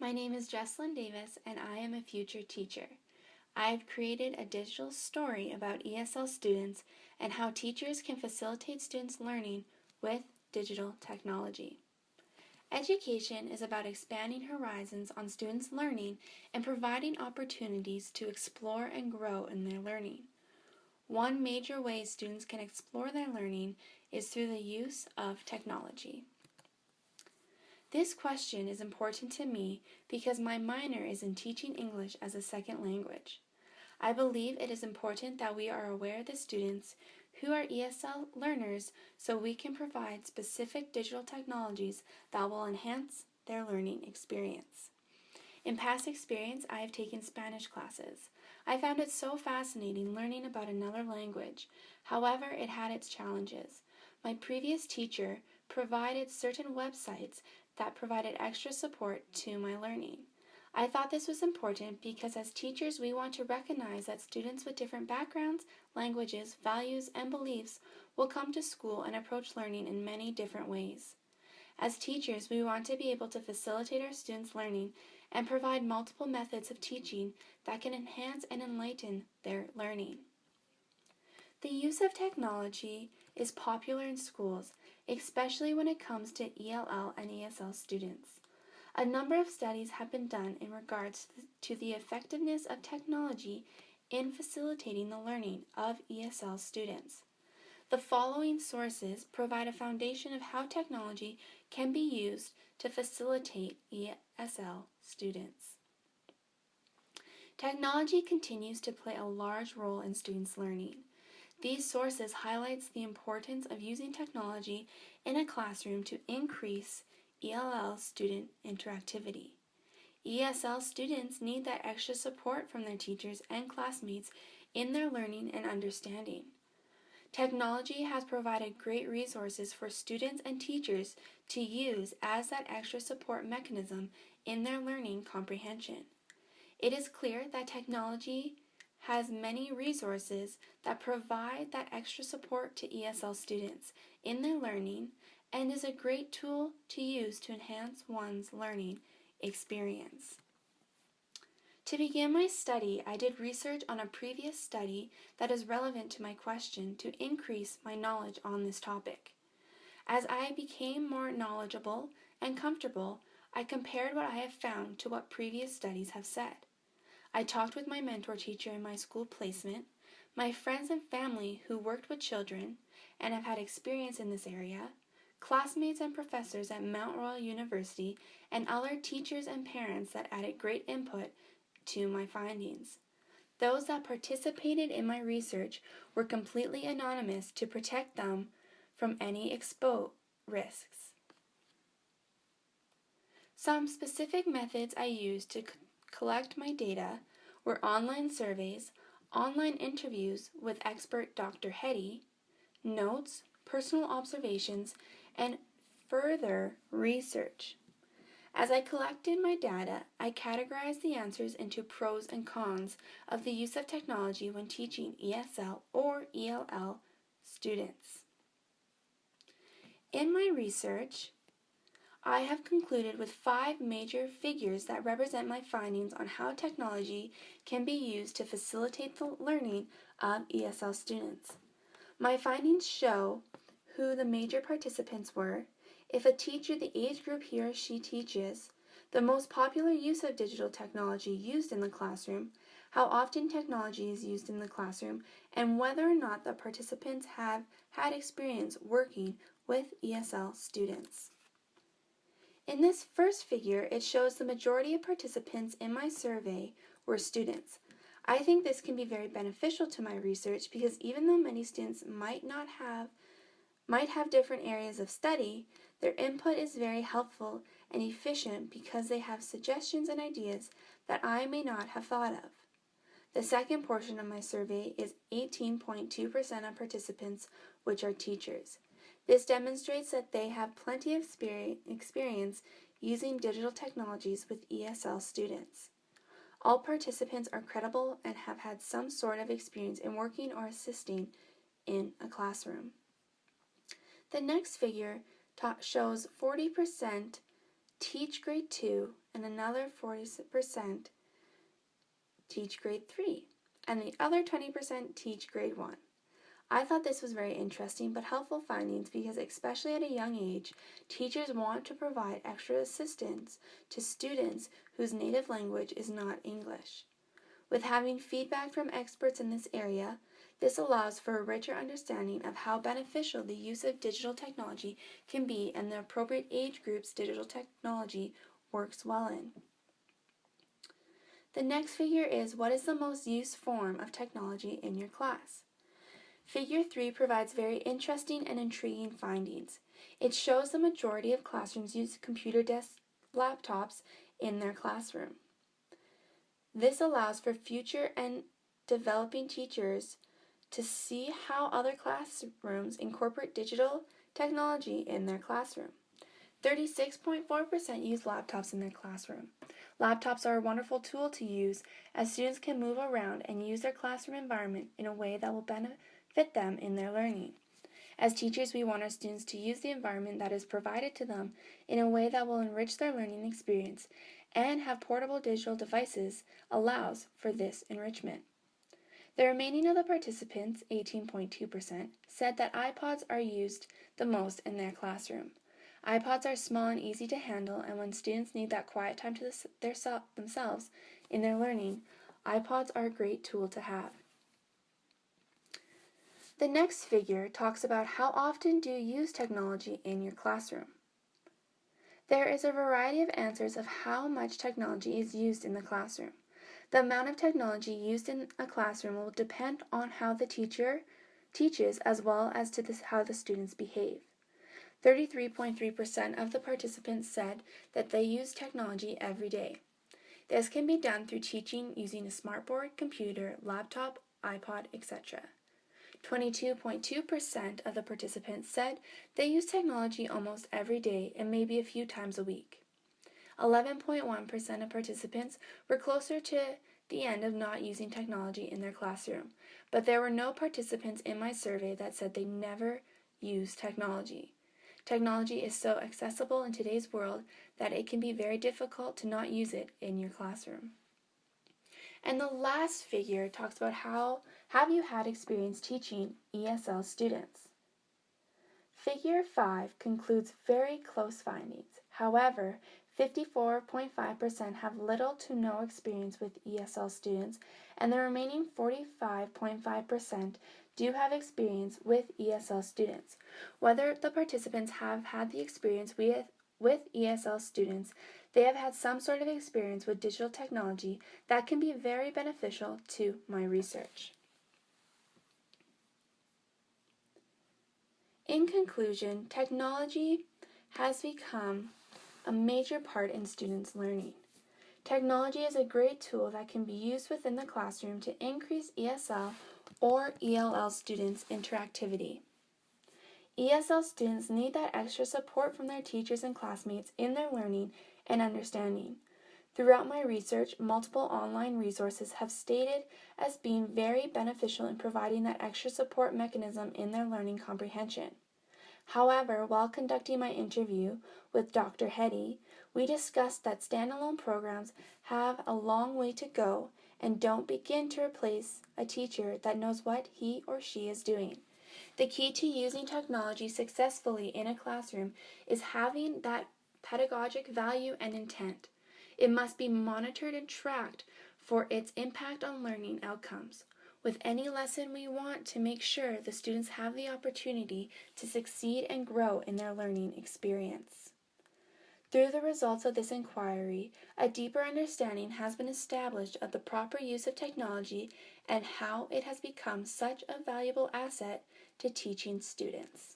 My name is Jesslyn Davis, and I am a future teacher. I've created a digital story about ESL students and how teachers can facilitate students' learning with digital technology. Education is about expanding horizons on students' learning and providing opportunities to explore and grow in their learning. One major way students can explore their learning is through the use of technology. This question is important to me because my minor is in teaching English as a second language. I believe it is important that we are aware of the students who are ESL learners so we can provide specific digital technologies that will enhance their learning experience. In past experience, I have taken Spanish classes. I found it so fascinating learning about another language. However, it had its challenges. My previous teacher provided certain websites that provided extra support to my learning. I thought this was important because as teachers we want to recognize that students with different backgrounds, languages, values, and beliefs will come to school and approach learning in many different ways. As teachers, we want to be able to facilitate our students' learning and provide multiple methods of teaching that can enhance and enlighten their learning. The use of technology is popular in schools, especially when it comes to ELL and ESL students. A number of studies have been done in regards to the effectiveness of technology in facilitating the learning of ESL students. The following sources provide a foundation of how technology can be used to facilitate ESL students. Technology continues to play a large role in students' learning. These sources highlights the importance of using technology in a classroom to increase ELL student interactivity. ESL students need that extra support from their teachers and classmates in their learning and understanding. Technology has provided great resources for students and teachers to use as that extra support mechanism in their learning comprehension. It is clear that technology has many resources that provide that extra support to ESL students in their learning and is a great tool to use to enhance one's learning experience. To begin my study, I did research on a previous study that is relevant to my question to increase my knowledge on this topic. As I became more knowledgeable and comfortable, I compared what I have found to what previous studies have said. I talked with my mentor teacher in my school placement, my friends and family who worked with children and have had experience in this area, classmates and professors at Mount Royal University, and other teachers and parents that added great input to my findings. Those that participated in my research were completely anonymous to protect them from any exposed risks. Some specific methods I used to collect my data were online surveys, online interviews with expert Dr. Hetty, notes, personal observations, and further research. As I collected my data, I categorized the answers into pros and cons of the use of technology when teaching ESL or ELL students. In my research, I have concluded with 5 major figures that represent my findings on how technology can be used to facilitate the learning of ESL students. My findings show who the major participants were, if a teacher, the age group he or she teaches, the most popular use of digital technology used in the classroom, how often technology is used in the classroom, and whether or not the participants have had experience working with ESL students. In this first figure, it shows the majority of participants in my survey were students. I think this can be very beneficial to my research because even though many students might have different areas of study, their input is very helpful and efficient because they have suggestions and ideas that I may not have thought of. The second portion of my survey is 18.2% of participants, which are teachers. This demonstrates that they have plenty of experience using digital technologies with ESL students. All participants are credible and have had some sort of experience in working or assisting in a classroom. The next figure shows 40% teach grade 2 and another 40% teach grade 3, and the other 20% teach grade 1. I thought this was very interesting but helpful findings because especially at a young age, teachers want to provide extra assistance to students whose native language is not English. With having feedback from experts in this area, this allows for a richer understanding of how beneficial the use of digital technology can be and the appropriate age groups digital technology works well in. The next figure is what is the most used form of technology in your class? Figure 3 provides very interesting and intriguing findings. It shows the majority of classrooms use computer desk laptops in their classroom. This allows for future and developing teachers to see how other classrooms incorporate digital technology in their classroom. 36.4% use laptops in their classroom. Laptops are a wonderful tool to use as students can move around and use their classroom environment in a way that will benefit them in their learning. As teachers, we want our students to use the environment that is provided to them in a way that will enrich their learning experience, and have portable digital devices allows for this enrichment. The remaining of the participants, 18.2%, said that iPods are used the most in their classroom. iPods are small and easy to handle, and when students need that quiet time to themselves in their learning, iPods are a great tool to have. The next figure talks about how often do you use technology in your classroom. There is a variety of answers of how much technology is used in the classroom. The amount of technology used in a classroom will depend on how the teacher teaches as well as to how the students behave. 33.3% of the participants said that they use technology every day. This can be done through teaching using a smartboard, computer, laptop, iPod, etc. 22.2% of the participants said they use technology almost every day and maybe a few times a week. 11.1% of participants were closer to the end of not using technology in their classroom, but there were no participants in my survey that said they never use technology. Technology is so accessible in today's world that it can be very difficult to not use it in your classroom. And the last figure talks about how have you had experience teaching ESL students? Figure 5 concludes very close findings. However, 54.5% have little to no experience with ESL students, and the remaining 45.5% do have experience with ESL students. Whether the participants have had the experience with ESL students, they have had some sort of experience with digital technology that can be very beneficial to my research. In conclusion, technology has become a major part in students' learning. Technology is a great tool that can be used within the classroom to increase ESL or ELL students' interactivity. ESL students need that extra support from their teachers and classmates in their learning and understanding. Throughout my research, multiple online resources have stated as being very beneficial in providing that extra support mechanism in their learning comprehension. However, while conducting my interview with Dr. Hetty, we discussed that standalone programs have a long way to go and don't begin to replace a teacher that knows what he or she is doing. The key to using technology successfully in a classroom is having that pedagogic value and intent. It must be monitored and tracked for its impact on learning outcomes. With any lesson, we want to make sure the students have the opportunity to succeed and grow in their learning experience. Through the results of this inquiry, a deeper understanding has been established of the proper use of technology and how it has become such a valuable asset to teaching students.